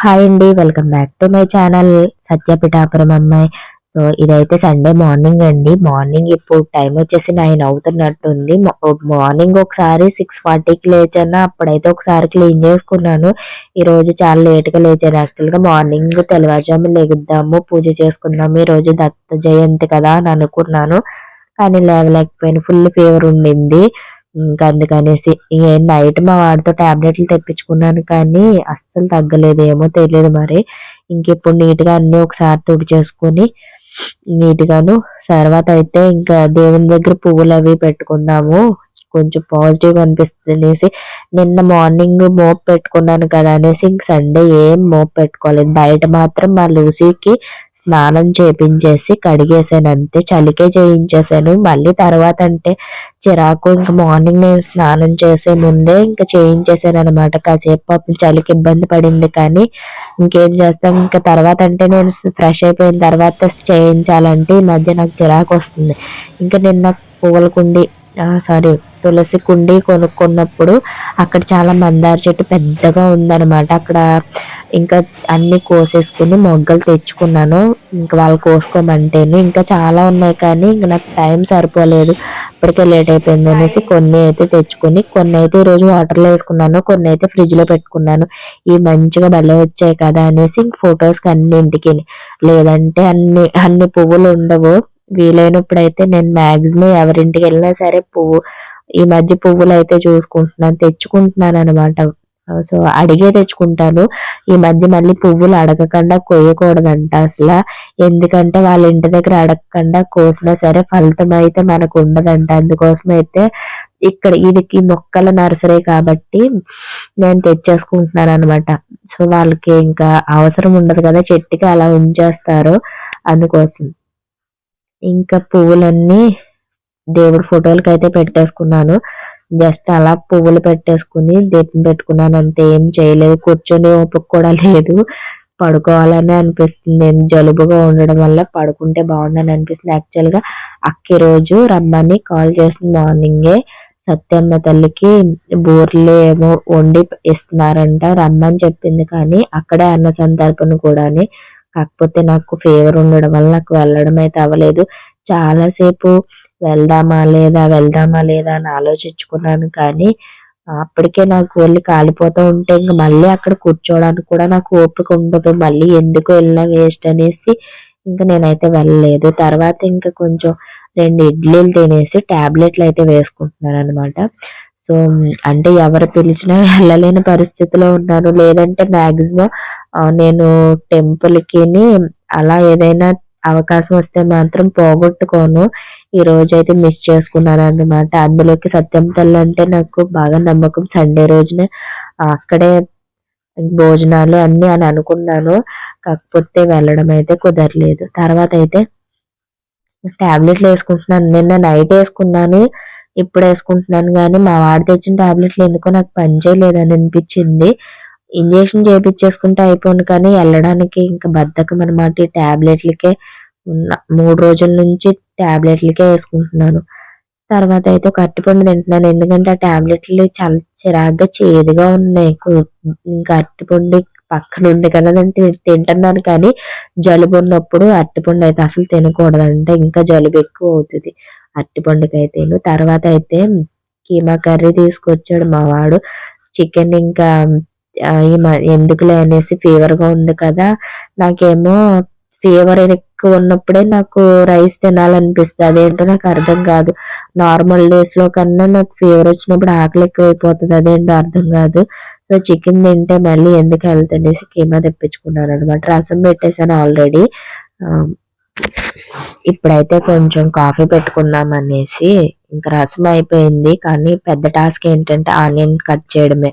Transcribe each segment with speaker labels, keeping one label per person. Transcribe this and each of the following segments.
Speaker 1: Hi అండి, welcome back to my channel Satyapithapuram అమ్మాయి. So ఇదైతే సండే మార్నింగ్ అండి. మార్నింగ్ ఇప్పుడు టైం వచ్చేసి 9 అవుతున్నట్టుంది. మార్నింగ్ ఒకసారి 6:40కి లేచాను. అప్పుడైతే ఒకసారి క్లీన్ చేసుకున్నాను. ఈ రోజు చాలా లేట్ గా లేచాను. యాక్చువల్ గా మార్నింగ్ తెల్లవారుజాము లెగుద్దాము, పూజ చేసుకుందాము, ఈ రోజు దత్త జయంతి కదా అని అనుకున్నాను. కానీ లేవలేకపోయాను, ఫుల్ ఫీవర్ ఉండింది. ఇంకా అందుకనేసి నైట్ మా వాడితో టాబ్లెట్లు తెప్పించుకున్నాను, కానీ అస్సలు తగ్గలేదు. ఏమో తెలియదు మరి. ఇంకిప్పుడు నీట్ గా అన్ని ఒకసారి తుడిచేసుకొని నీట్ గాను తర్వాత అయితే ఇంకా దేవుని దగ్గర పువ్వులు అవి పెట్టుకుందాము, కొంచెం పాజిటివ్ అనిపిస్తుంది అనేసి. నిన్న మార్నింగ్ మోప్ పెట్టుకున్నాను కదా అనేసి ఇంక సండే ఏం మోప్ పెట్టుకోలేదు. బయట మాత్రం మా లూసీకి స్నానం చేపించేసి కడిగేసాను, అంతే. చలికే చేయించేసాను. మళ్ళీ తర్వాత అంటే చిరాకు, ఇంక మార్నింగ్ నేను స్నానం చేసే ముందే ఇంకా చేయించేసాను అనమాట. కాసేపు పాపం చలికి ఇబ్బంది పడింది, కానీ ఇంకేం చేస్తాం. ఇంకా తర్వాత అంటే నేను ఫ్రెష్ అయిపోయిన తర్వాత చేయించాలంటే ఈ మధ్య నాకు చిరాకు వస్తుంది. ఇంకా నిన్న పువ్వుల కుండి సారీ తులసి కుండి కొనుక్కున్నప్పుడు అక్కడ చాలా మందార చెట్టు పెద్దగా ఉందన్నమాట. అక్కడ ఇంకా అన్ని కోసేసుకుని మొగ్గలు తెచ్చుకున్నాను. ఇంకా వాళ్ళు కోసుకోమంటేనే ఇంకా చాలా ఉన్నాయి, కానీ ఇంకా నాకు టైం సరిపోలేదు. ఇప్పటికే లేట్ అయిపోయింది అనేసి కొన్ని అయితే తెచ్చుకొని, కొన్ని అయితే ఈరోజు వాటర్లో వేసుకున్నాను, కొన్ని అయితే ఫ్రిడ్జ్ లో పెట్టుకున్నాను. ఈ మంచిగా భలే వచ్చాయి కదా అనేసి ఇంక ఫొటోస్కి అన్నింటికి. లేదంటే అన్ని పువ్వులు ఉండవు. వీలైనప్పుడు అయితే నేను మాక్సిమం ఎవరింటికి వెళ్ళినా సరే ఈ మధ్య పువ్వులు అయితే చూసుకుంటున్నాను, తెచ్చుకుంటున్నాను అనమాట. సో అడిగే తెచ్చుకుంటాను. ఈ మధ్య మళ్ళీ పువ్వులు అడగకుండా కోయకూడదంట అసలు. ఎందుకంటే వాళ్ళ ఇంటి దగ్గర అడగకుండా కోసినా సరే ఫలితం అయితే మనకు ఉండదంట. అందుకోసం అయితే ఇక్కడ ఈ మొక్కల నర్సరీ కాబట్టి నేను తెచ్చేసుకుంటున్నాను అనమాట. సో వాళ్ళకి ఇంకా అవసరం ఉండదు కదా, చెట్టుకి అలా ఉంచేస్తారు. అందుకోసం ఇంకా పువ్వులన్నీ దేవుడి ఫోటోలకి అయితే పెట్టేసుకున్నాను. జస్ట్ అలా పువ్వులు పెట్టేసుకుని దీపం పెట్టుకున్నాను, అంతే. ఏం చేయలేదు. కూర్చొని ఓపిక కూడా లేదు. పడుకోవాలని అనిపిస్తుంది. జలుబుగా ఉండడం వల్ల పడుకుంటే బాగుండని అనిపిస్తుంది. యాక్చువల్ గా అక్కి రోజు రమ్మని కాల్ చేసింది మార్నింగే. సత్యమ్మ తల్లికి బూర్లు ఏమో వండి ఇస్తున్నారంట, రమ్మని చెప్పింది. కానీ అక్కడే అన్న సంతర్పణ కూడాని. కాకపోతే నాకు ఫీవర్ ఉండడం వల్ల నాకు వెళ్ళడం అయితే అవ్వలేదు. చాలాసేపు వెళ్దామా లేదా అని ఆలోచించుకున్నాను, కానీ అప్పటికే నాకు ఒళ్ళు కాలిపోతూ ఉంటే ఇంక మళ్ళీ అక్కడ కూర్చోవడానికి కూడా నాకు ఓపిక ఉండదు. మళ్ళీ ఎందుకు వెళ్ళినా వేస్ట్ అనేసి ఇంకా నేనైతే వెళ్ళలేదు. తర్వాత ఇంకా కొంచెం 2 ఇడ్లీలు తినేసి టాబ్లెట్లు అయితే వేసుకుంటున్నాను అనమాట. సో అంటే ఎవరు పిలిచినా వెళ్ళలేని పరిస్థితిలో ఉన్నాను. లేదంటే మాక్సిమం నేను టెంపుల్కి అలా ఏదైనా అవకాశం వస్తే మాత్రం పోగొట్టుకోను. ఈ రోజైతే మిస్ చేసుకున్నాను అన్నమాట. అందులోకి సత్యం తల్లి అంటే నాకు బాగా నమ్మకం. సండే రోజునే అక్కడే భోజనాలు అన్ని అని అనుకున్నాను, కాకపోతే వెళ్ళడం అయితే కుదరలేదు. తర్వాత అయితే టాబ్లెట్లు వేసుకుంటున్నాను. నిన్న నైట్ వేసుకున్నాను, ఇప్పుడు వేసుకుంటున్నాను. కానీ మా వాడు తెచ్చిన టాబ్లెట్లు ఎందుకో నాకు పనిచేయలేదని అనిపించింది. ఇంజెక్షన్ చేపించేసుకుంటే అయిపోను, కానీ వెళ్ళడానికి ఇంకా బద్ధకం అనమాట. ఈ టాబ్లెట్లకే 3 రోజుల నుంచి టాబ్లెట్లకే వేసుకుంటున్నాను. తర్వాత అయితే ఒక అరటిపండు తింటున్నాను, ఎందుకంటే ఆ టాబ్లెట్లు చాలా చిరాగ్గా చేదుగా ఉన్నాయి. ఇంకా అరటిపండు పక్కన ఉంది కదా తింటున్నాను, కానీ జలుబు ఉన్నప్పుడు అరటిపండు అయితే అసలు తినకూడదంటే ఇంకా జలుబు ఎక్కువ అవుతుంది అరటిపండుకైతేను. తర్వాత అయితే కీమా కర్రీ తీసుకొచ్చాడు మా వాడు. చికెన్ ఇంకా ఎందుకులే అనేసి ఫీవర్ గా ఉంది కదా. నాకేమో ఫీవర్ ఎక్కువ ఉన్నప్పుడే నాకు రైస్ తినాలనిపిస్తుంది. అదేంటో నాకు అర్థం కాదు. నార్మల్ డేస్ లో కన్నా నాకు ఫీవర్ వచ్చినప్పుడు ఆకలి ఎక్కువైపోతుంది, అదేంటో అర్థం కాదు. సో చికెన్ తింటే మళ్ళీ ఎందుకు హెల్త్ అనేసి కీమా తెప్పించుకున్నాను అనమాట. రసం పెట్టేసాను ఆల్రెడీ. ఇప్పుడైతే కొంచెం కాఫీ పెట్టుకుందాం అనేసి ఇంకా రసం అయిపోయింది. కానీ పెద్ద టాస్క్ ఏంటంటే ఆనియన్ కట్ చేయడమే.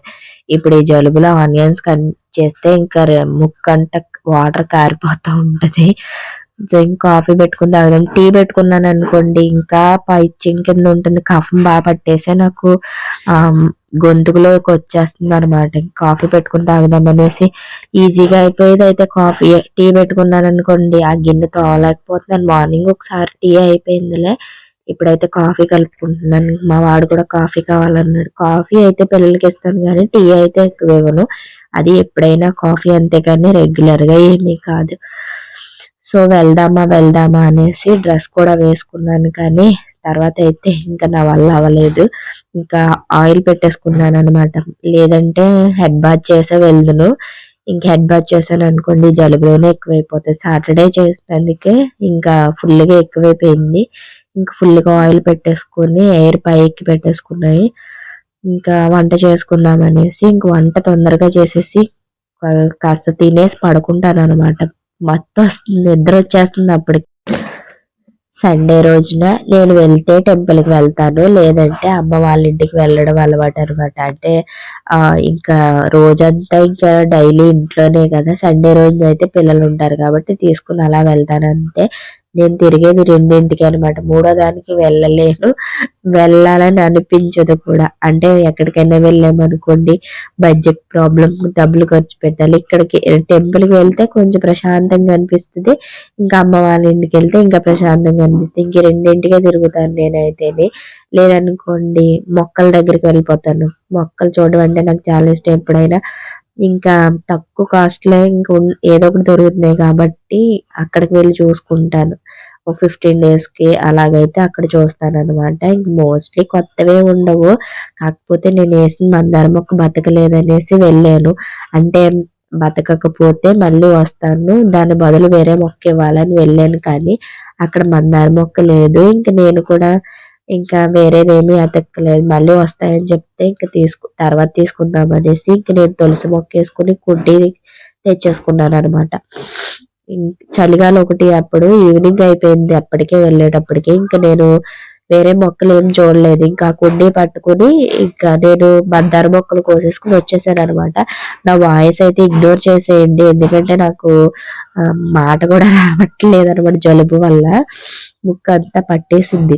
Speaker 1: ఇప్పుడు ఈ జలుబులో ఆనియన్స్ కట్ చేస్తే ఇంకా ముక్కంట వాటర్ కారిపోతూ ఉంటది. సో ఇంకా కాఫీ పెట్టుకుని తాగుదాం. టీ పెట్టుకున్నాను అనుకోండి ఇంకా పైచ్యం కింద ఉంటుంది, కఫం బాగా పట్టేసే నాకు గొంతుకులోకి వచ్చేస్తుంది అనమాట. కాఫీ పెట్టుకుని తాగుదాం అనేసి ఈజీగా అయిపోయేది అయితే కాఫీ. టీ పెట్టుకున్నాను అనుకోండి ఆ గిన్నె తోలేకపోతున్నాను. మార్నింగ్ ఒకసారి టీ అయిపోయిందిలే, ఇప్పుడైతే కాఫీ కలుపుకుంటున్నాను. మా వాడు కూడా కాఫీ కావాలన్నాడు. కాఫీ అయితే పిల్లలకి ఇస్తాను కానీ టీ అయితే ఎక్కువ ఇవ్వను. అది ఎప్పుడైనా కాఫీ అంతే కానీ రెగ్యులర్గా ఏమీ కాదు. సో వెళ్దామా వెళ్దామా అనేసి డ్రెస్ కూడా వేసుకున్నాను కానీ తర్వాత అయితే ఇంకా నా వల్ల అవ్వలేదు. ఇంకా ఆయిల్ పెట్టేసుకున్నాను అనమాట. లేదంటే హెడ్ బాత్ చేసే వెళ్దును. ఇంక హెడ్ బాత్ చేశాను అనుకోండి జలుబులోనే ఎక్కువైపోతుంది. సాటర్డే చేసినందుకే ఇంకా ఫుల్గా ఎక్కువైపోయింది. ఇంకా ఫుల్గా ఆయిల్ పెట్టేసుకుని ఎయిర్ పైకి పెట్టేసుకున్నాయి. ఇంకా వంట చేసుకుందాం అనేసి ఇంక వంట తొందరగా చేసేసి కాస్త తినేసి పడుకుంటాను అనమాట. మొత్తం నిద్ర వచ్చేస్తుంది అప్పటికి. సండే రోజున నేను వెళ్తే టెంపుల్కి వెళ్తాను, లేదంటే అమ్మ వాళ్ళ ఇంటికి వెళ్ళడం అలవాటు అనమాట. అంటే ఇంకా రోజంతా ఇంకా డైలీ ఇంట్లోనే కదా, సండే రోజున అయితే పిల్లలు ఉంటారు కాబట్టి తీసుకుని అలా వెళ్తాను అంతే. నేను తిరిగేది 2ంటికి అనమాట. మూడో దానికి వెళ్ళలేను, వెళ్ళాలని అనిపించదు కూడా. అంటే ఎక్కడికైనా వెళ్ళామనుకోండి బడ్జెట్ ప్రాబ్లం, డబ్బులు ఖర్చు పెట్టాలి. ఇక్కడికి టెంపుల్కి వెళ్తే కొంచెం ప్రశాంతంగా అనిపిస్తుంది. ఇంకా అమ్మ వాళ్ళ ఇంటికి వెళ్తే ఇంకా ప్రశాంతంగా అనిపిస్తుంది. ఇంక 2ంటికే తిరుగుతాను నేనైతేనే. లేదనుకోండి మొక్కల దగ్గరికి వెళ్ళిపోతాను. మొక్కలు చూడడం అంటే నాకు చాలా ఇష్టం. ఎప్పుడైనా ఇంకా తక్కువ కాస్ట్లో ఇంకా ఏదో ఒకటి దొరుకుతున్నాయి కాబట్టి అక్కడికి వెళ్ళి చూసుకుంటాను. ఒక 15 డేస్కి అలాగైతే అక్కడ చూస్తాను అనమాట. ఇంక మోస్ట్లీ కొత్తవే ఉండవు. కాకపోతే నేను వేసిన మందార మొక్క బతకలేదనేసి వెళ్ళాను. అంటే బతకకపోతే మళ్ళీ వస్తాను, దాని బదులు వేరే మొక్క ఇవ్వాలని వెళ్ళాను కానీ అక్కడ మందార మొక్క లేదు. ఇంక నేను కూడా ఇంకా వేరేదేమీ ఎతక్కలేదు. మళ్ళీ వస్తాయని చెప్తే ఇంక తర్వాత తీసుకుందాం అనేసి ఇంక నేను తులసి మొక్క వేసుకుని కుండీ తెచ్చేసుకున్నాను అనమాట. చలిగాలి ఒకటి అప్పుడు ఈవినింగ్ అయిపోయింది అప్పటికే వెళ్ళేటప్పటికి. ఇంకా నేను వేరే మొక్కలు ఏం చూడలేదు. ఇంకా కుండీ పట్టుకుని ఇంకా నేను మందార మొక్కలు కోసేసుకుని వచ్చేసాను అనమాట. నా వాయిస్ అయితే ఇగ్నోర్ చేసేయండి, ఎందుకంటే నాకు మాట కూడా రావట్లేదు అనమాట జలుబు వల్ల. ముక్కు అంతా పట్టేసింది.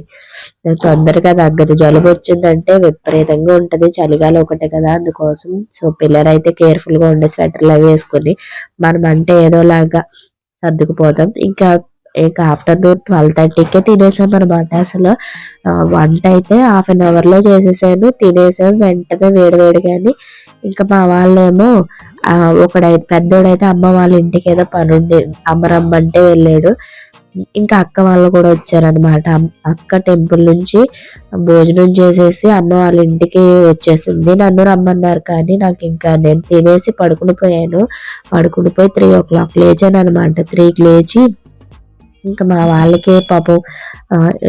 Speaker 1: తొందరగా తగ్గదు. జలుబు వచ్చిందంటే విపరీతంగా ఉంటది. చలిగాలి ఒకటే కదా అందుకోసం. సో పిల్లలైతే కేర్ఫుల్గా ఉండే స్వెటర్లు అవి వేసుకొని మనం అంటే ఏదోలాగా సర్దుకుపోతాం. ఇంకా ఆఫ్టర్నూన్ 12:30కే తినేసాం అనమాట. అసలు వంట అయితే హాఫ్ అన్ అవర్లో చేసేసాను, తినేసాం వెంటనే వేడివేడిగాని. ఇంకా మా వాళ్ళేమో పెద్దోడైతే అమ్మ వాళ్ళ ఇంటికి ఏదో పనుండి అమ్మ రమ్మంటే వెళ్ళాడు. ఇంకా అక్క వాళ్ళు కూడా వచ్చారనమాట. అక్క టెంపుల్ నుంచి భోజనం చేసేసి అమ్మ వాళ్ళ ఇంటికి వచ్చేసింది. నన్ను రమ్మన్నారు కానీ నాకు ఇంకా నేను తినేసి పడుకుని పోయాను. పడుకుని పోయి 3 o'clock లేచాను అనమాట. 3కి లేచి ఇంకా మా వాళ్ళకి పాపం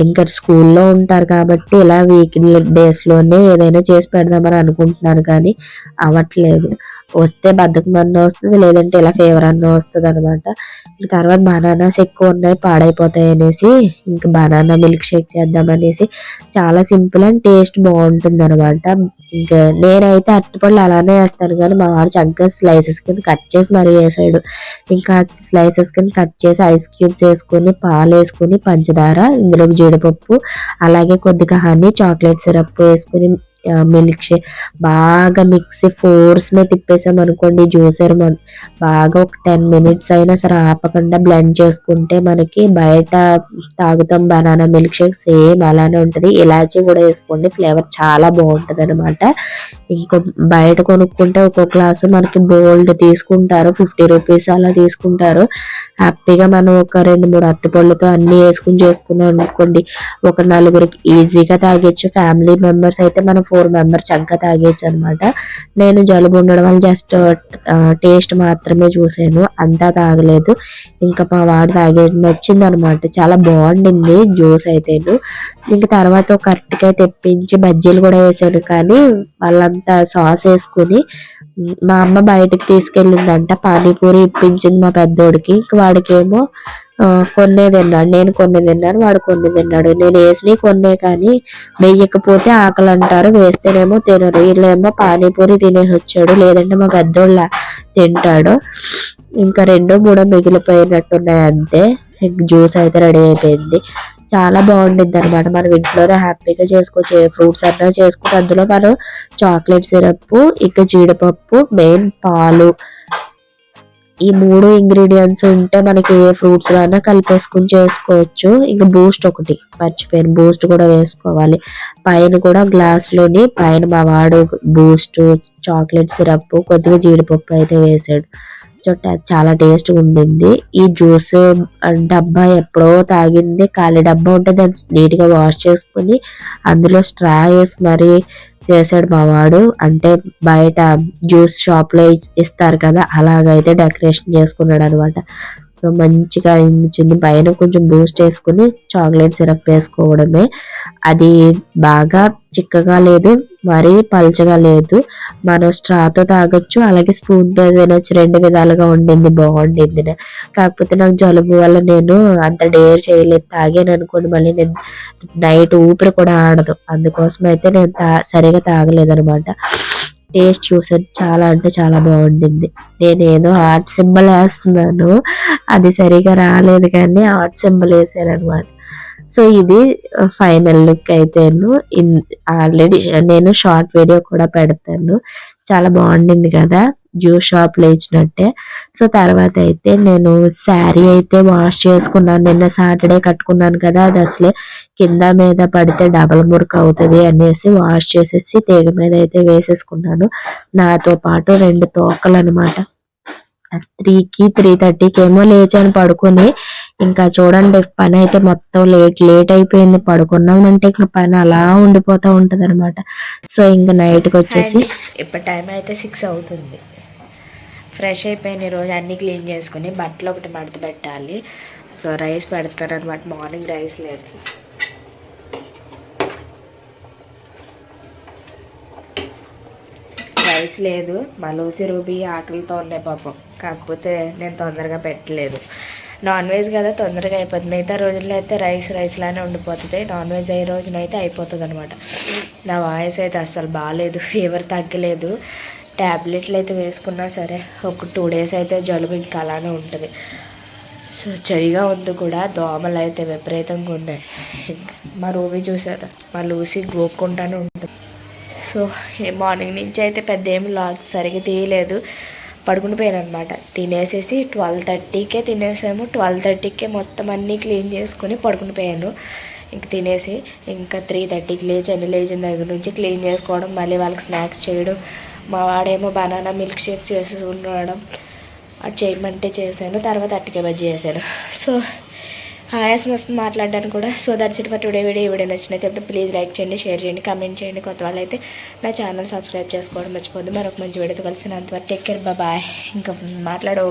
Speaker 1: ఇంకా స్కూల్లో ఉంటారు కాబట్టి ఇలా వీకెండ్ డేస్లోనే ఏదైనా చేసి పెడదామని అనుకుంటున్నాను కానీ అవ్వట్లేదు. వస్తే బద్ధకం అన్న వస్తుంది, లేదంటే ఇలా ఫీవర్ అన్న వస్తుంది అనమాట. తర్వాత బనానాస్ ఎక్కువ ఉన్నాయి పాడైపోతాయి అనేసి ఇంకా బనానా మిల్క్ షేక్ చేద్దామనేసి. చాలా సింపుల్ అండ్ టేస్ట్ బాగుంటుంది అనమాట. ఇంకా నేనైతే అరటిపళ్ళు అలానే వేస్తాను కానీ మా వాడు చక్కగా స్లైసెస్ కింద కట్ చేసి మరీ వేసాడు. ఇంకా స్లైసెస్ కింద కట్ చేసి ఐస్ క్యూబ్స్ వేసుకుని పాలు వేసుకుని పంచదార, ఇందులోకి జీడిపప్పు, అలాగే కొద్దిగా హనీ, చాక్లెట్ సిరప్ వేసుకుని మిల్క్ షేక్ బాగా మిక్సీ ఫోర్స్ మీద తిప్పేసాం అనుకోండి జ్యూసర్ బాగా ఒక 10 minutes అయినా సరే ఆపకుండా బ్లెండ్ చేసుకుంటే మనకి బయట తాగుతాం బనానా మిల్క్ షేక్ సేమ్ అలానే ఉంటుంది. ఇలాచీ కూడా వేసుకోండి, ఫ్లేవర్ చాలా బాగుంటుంది అనమాట. ఇంకో బయట కొనుక్కుంటే ఒక్కొక్క గ్లాసు మనకి బోల్డ్ తీసుకుంటారు, 50 రూపీస్ అలా తీసుకుంటారు. హ్యాపీగా మనం ఒక 2-3 అరటిపళ్ళతో అన్ని వేసుకుని చేసుకున్నాం అనుకోండి ఒక నలుగురికి ఈజీగా తాగొచ్చు. ఫ్యామిలీ మెంబర్స్ అయితే మనం 4 మెంబర్స్ చక్కగా తాగొచ్చు అనమాట. నేను జలుబు ఉండడం వల్ల జస్ట్ టేస్ట్ మాత్రమే చూసాను, అంతా తాగలేదు. ఇంకా మా వాడు తాగేది నచ్చింది అనమాట, చాలా బాగుండింది జ్యూస్ అయితే. ఇంక తర్వాత ఒక అరటికాయ తెప్పించి బజ్జీలు కూడా వేసాను కానీ వాళ్ళంతా సాస్ వేసుకుని. మా అమ్మ బయటకు తీసుకెళ్ళిందంట, పానీపూరి ఇప్పించింది మా పెద్దోడికి. వాడికేమో కొన్నే తిన్నాడు, నేను కొన్ని తిన్నాను, వాడు కొన్ని తిన్నాడు. నేను వేసినవి కొన్నే కానీ వెయ్యకపోతే ఆకలి అంటారు, వేస్తేనేమో తినరు. వీళ్ళేమో పానీపూరి తినేసి వచ్చాడు, లేదంటే మా పెద్దోళ్ళ తింటాడు. ఇంకా 2-3 మిగిలిపోయినట్టున్నాయి అంతే. జ్యూస్ అయితే రెడీ అయిపోయింది. చాలా బాగుండిద్ది అనమాట. మనం ఇంట్లోనే హ్యాపీగా చేసుకోవచ్చు. ఏ ఫ్రూట్స్ అన్నా చేసుకుని అందులో మనం చాక్లెట్ సిరప్, ఇంకా జీడిపప్పు, మెయిన్ పాలు, ఈ 3 ఇంగ్రీడియంట్స్ ఉంటే మనకి ఏ ఫ్రూట్స్ అయినా కలిపేసుకుని చేసుకోవచ్చు. ఇంకా బూస్ట్ ఒకటి మర్చిపోయాను, బూస్ట్ కూడా వేసుకోవాలి. పైన కూడా గ్లాస్లోని పైన మా వాడు బూస్ట్, చాక్లెట్ సిరప్, కొద్దిగా జీడిపప్పు అయితే వేసాడు. చాలా టేస్ట్గా ఉండింది. ఈ జ్యూస్ డబ్బా ఎప్పుడో తాగింది, ఖాళీ డబ్బా ఉంటే దాన్ని నీట్గా వాష్ చేసుకుని అందులో స్ట్రా వేసి మరీ చేశాడు మా వాడు. అంటే బయట జ్యూస్ షాప్లో ఇస్తారు కదా, అలాగైతే డెకరేషన్ చేసుకున్నాడు అనమాట. సో మంచిగా అనిపించింది. పైన కొంచెం బూస్ట్ వేసుకుని చాక్లెట్ సిరప్ వేసుకోవడమే. అది బాగా చిక్కగా లేదు, మరీ పల్చగా లేదు. మనం స్ట్రాతో తాగొచ్చు, అలాగే స్పూన్తో తినొచ్చు. 2 విధాలుగా ఉండింది, బాగుండింది. కాకపోతే నాకు జలుబు వల్ల నేను అంత డేర్ చేయలేదు. తాగాను అనుకోండి మళ్ళీ నేను నైట్ ఊపిరి కూడా ఆడదు. అందుకోసం అయితే నేను సరిగా తాగలేదనమాట. టేస్ట్ చూసాను, చాలా అంటే చాలా బాగుండింది. నేనేదో హార్ట్ సింబల్ వేస్తున్నాను, అది సరిగా రాలేదు కానీ హార్ట్ సింబల్ వేసాను అనమాట. సో ఇది ఫైనల్ లుక్ అయితేను. ఆల్రెడీ నేను షార్ట్ వీడియో కూడా పెడతాను. చాలా బాగుండింది కదా, జ్యూస్ షాప్లో ఇచ్చినట్టే. సో తర్వాత అయితే నేను శారీ అయితే వాష్ చేసుకున్నాను. నిన్న సాటర్డే కట్టుకున్నాను కదా, అది అసలే కింద మీద పడితే డబల్ మురికి అవుతుంది అనేసి వాష్ చేసేసి తీగ మీద అయితే వేసేసుకున్నాను. నాతో పాటు 2 తోకలు అనమాట. 3కి 3:30కి ఏమో లేచాను పడుకొని. ఇంకా చూడండి పని అయితే మొత్తం లేట్ అయిపోయింది. పడుకున్నామంటే ఇంకా పని అలా ఉండిపోతూ ఉంటుంది అనమాట. సో ఇంకా నైట్కి వచ్చేసి
Speaker 2: ఇప్పుడు టైం అయితే 6 అవుతుంది. ఫ్రెష్ అయిపోయిన ఈరోజు అన్నీ క్లీన్ చేసుకుని బట్టలు ఒకటి మడత పెట్టాలి. సో రైస్ పెడతాను అనమాట. మార్నింగ్ రైస్ లేదు. రైస్ లేదు, మా లూసి రూబీ ఆకలితో ఉన్నాయి పాపం. కాకపోతే నేను తొందరగా పెట్టలేదు. నాన్ వెజ్ కదా తొందరగా అయిపోతుంది. మిగతా రోజుల్లో అయితే రైస్లానే ఉండిపోతుంది. నాన్ వెజ్ అయ్యే రోజునైతే అయిపోతుంది అనమాట. నా వాయిస్ అయితే అసలు బాగాలేదు, ఫీవర్ తగ్గలేదు. ట్యాబ్లెట్లు అయితే వేసుకున్నా సరే ఒక 2 డేస్ అయితే జలుబు ఇంకా అలానే ఉంటుంది. సో చలిగా ఉంది కూడా, దోమలు అయితే విపరీతంగా ఉన్నాయి. మా రూబీ చూసారు, మా లూసి గోక్కుంటానే ఉంటుంది. సో మార్నింగ్ నుంచి అయితే పెద్ద ఏమి సరిగ్గా తీయలేదు, పడుకుని పోయాను అనమాట. తినేసేసి 12:30కే తినేసాము. 12:30కే మొత్తం అన్నీ క్లీన్ చేసుకొని పడుకుని పోయాను. ఇంక తినేసి ఇంకా 3:30కి లేచిన దగ్గర నుంచి క్లీన్ చేసుకోవడం, మళ్ళీ వాళ్ళకి స్నాక్స్ చేయడం. మా వాడేమో బనానా మిల్క్ షేక్ చేసి ఉండడం, అది చేయమంటే చేశాను. తర్వాత అట్టికే బజ్జీ చేశాను. సో ఆయాసం వస్తుంది మాట్లాడడానికి కూడా. So that's it for today video. ఈ వీడియో నచ్చినట్లయితే ప్లీజ్ లైక్ చేయండి, షేర్ చేయండి, కమెంట్ చేయండి. కొత్త వాళ్ళు అయితే నా ఛానల్ సబ్స్క్రైబ్ చేసుకోవడం మర్చిపోద్దు. మరొక మంచి వీడియోతో కలిసి అంతవరకు టేక్ కేర్, బాయ్. ఇంకా మాట్లాడే